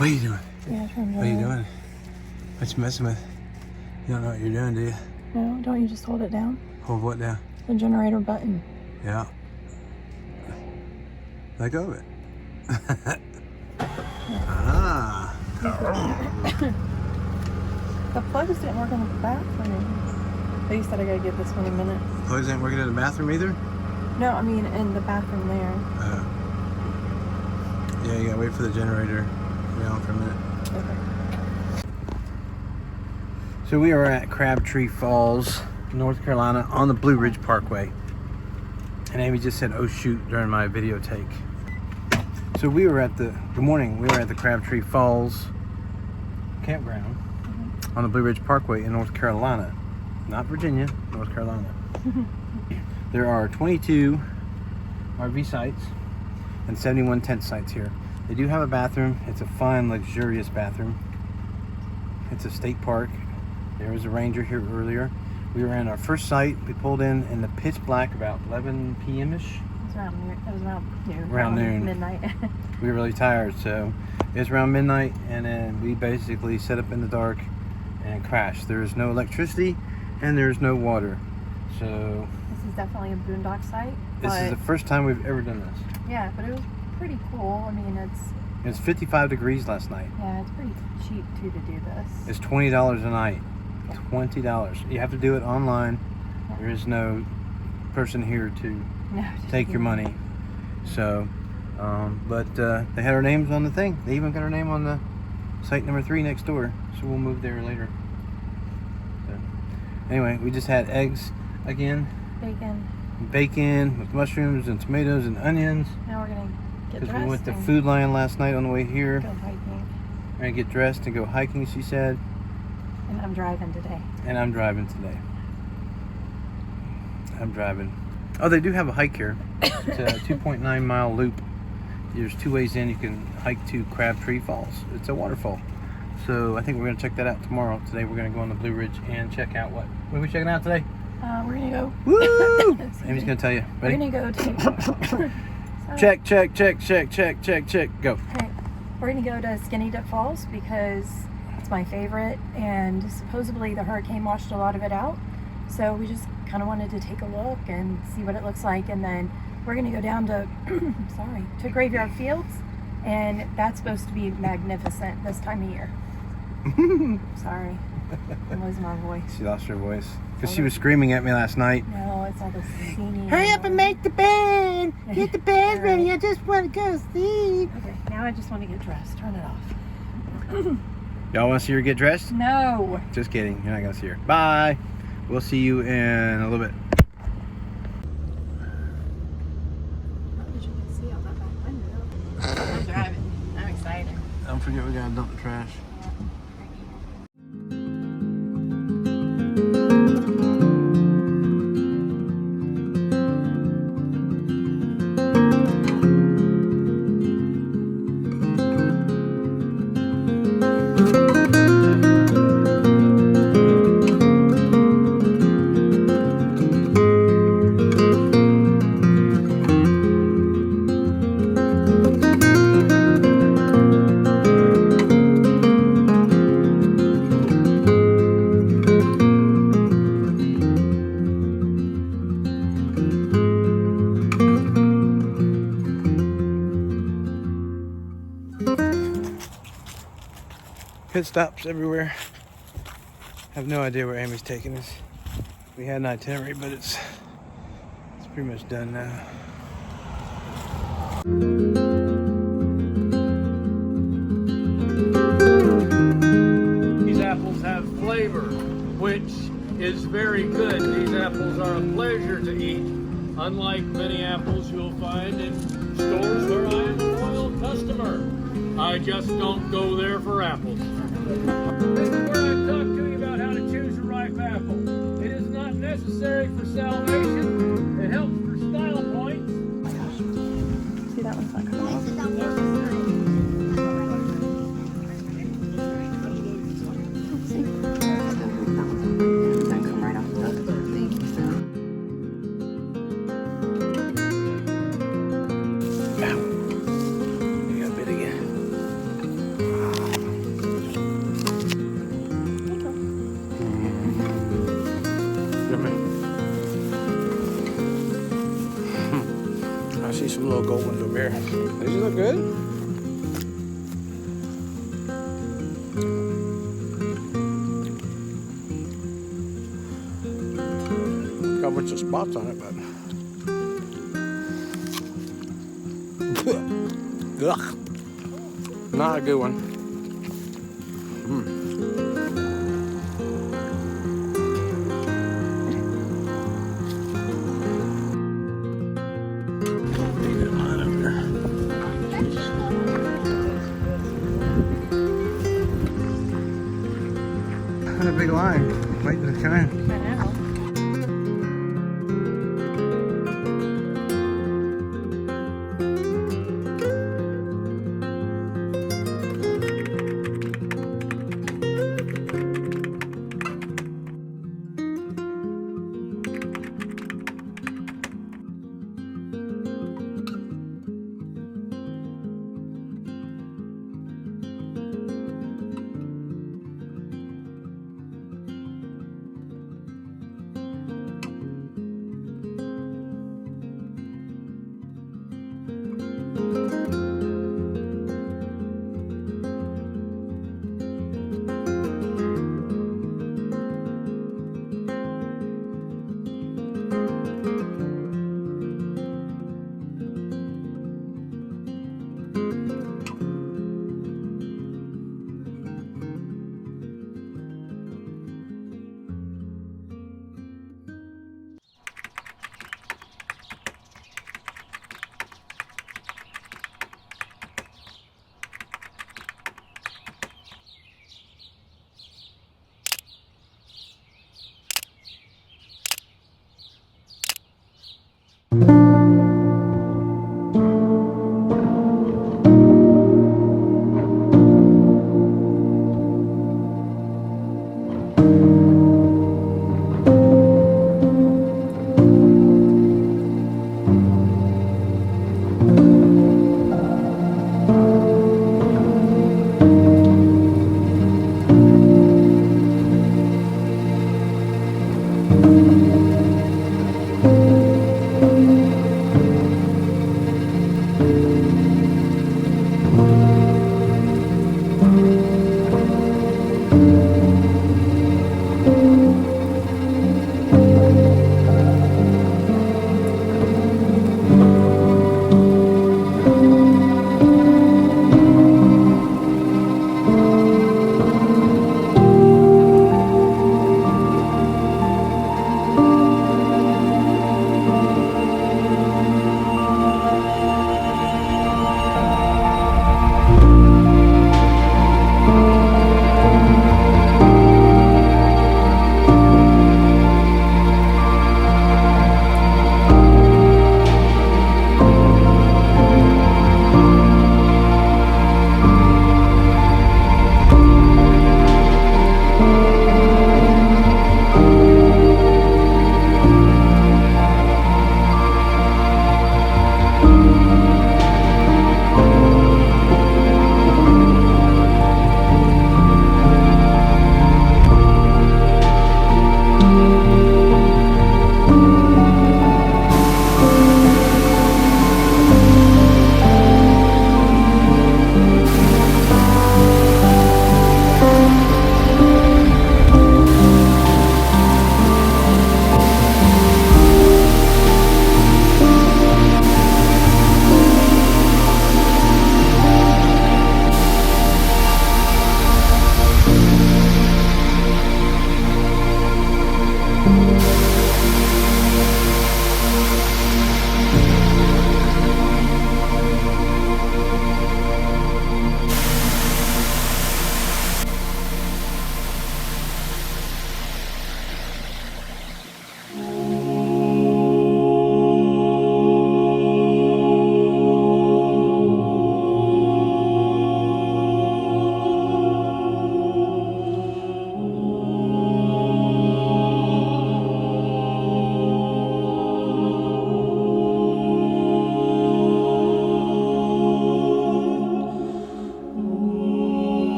What are you doing? Yeah, What are you doing? What you messing with? You don't know what you're doing, do you? No, don't you just hold it down? Hold what down? The generator button. Yeah. Let go of it. Ah. The plugs didn't work in the bathroom. They said I gotta give this one a minute. Plugs ain't working in the bathroom either? No, I mean in the bathroom there. Yeah, you gotta wait for the generator to be on for a minute. Okay. So we are at Crabtree Falls, North Carolina, on the Blue Ridge Parkway. And Amy just said, "Oh shoot," during my video take. So we were at the, good morning, we were at the Crabtree Falls campground on the Blue Ridge Parkway in North Carolina. Not Virginia, North Carolina. There are 22 RV sites and 71 tent sites here. They do have a bathroom. It's a fine, luxurious bathroom. It's a state park. There was a ranger here earlier. We were in our first site. We pulled in the pitch black about 11 p.m.-ish. It was around noon. Around noon. Midnight. We were really tired, so it was around midnight, and then we basically set up in the dark and crashed. There's no electricity and there's no water. So This is definitely a boondock site. this is the first time we've ever done this. Yeah, but it was pretty cool. I mean, It was 55 degrees last night. it's pretty cheap too to do this. It's $20 a night. $20. You have to do it online. There is no person here to take your money. So, but they had our names on the thing. They even got our name on the site number 3 next door. So we'll move there later. So, anyway, we just had eggs again. Bacon with mushrooms and tomatoes and onions. Now we're gonna get dressed. Because we went to Food Lion last night on the way here. Go hiking. We're gonna get dressed and go hiking, she said. And I'm driving today. And I'm driving today. I'm driving. Oh, they do have a hike here. It's a 2.9 mile loop. There's 2 ways in. You can hike to Crabtree Falls. It's a waterfall. So I think we're going to check that out tomorrow. Today we're going to go on the Blue Ridge and check out what? What are we checking out today? We're going to go. Woo! Amy's going to tell you. Ready? We're going to go to. Check, check, check, check, check, check, check. Go. Okay. We're going to go to Skinny Dip Falls because it's my favorite. And supposedly the hurricane washed a lot of it out. So we just kind of wanted to take a look and see what it looks like, and then we're going to go down to to Graveyard Fields, and that's supposed to be magnificent this time of year. Sorry, I'm losing my voice. She lost her voice because she was screaming at me last night. No, it's all the singing. Hurry up and make the bed. Get the bed ready. I just want to go sleep. Okay, now I just want to get dressed. Turn it off. Y'all want to see her get dressed? No. Just kidding. You're not going to see her. Bye. We'll see you in a little bit. I'm driving. I'm excited. Don't forget we gotta dump the trash. Pit stops everywhere. I have no idea where Amy's taking us. We had an itinerary, but it's pretty much done now. These apples have flavor, which is very good. These apples are a pleasure to eat, unlike many apples you'll find in stores where I am a loyal customer. I just don't go there for apples. This is where I talk to you about how to choose a ripe apple. It is not necessary for salvation. It helps for style points. Oh my gosh. See, that one's not coming off. See? That come right off the thing. Ow. You got bit again. gold ones over here. These look good. Got a bunch of spots on it, but ugh, not a good one. What a big line waiting to come in. I know.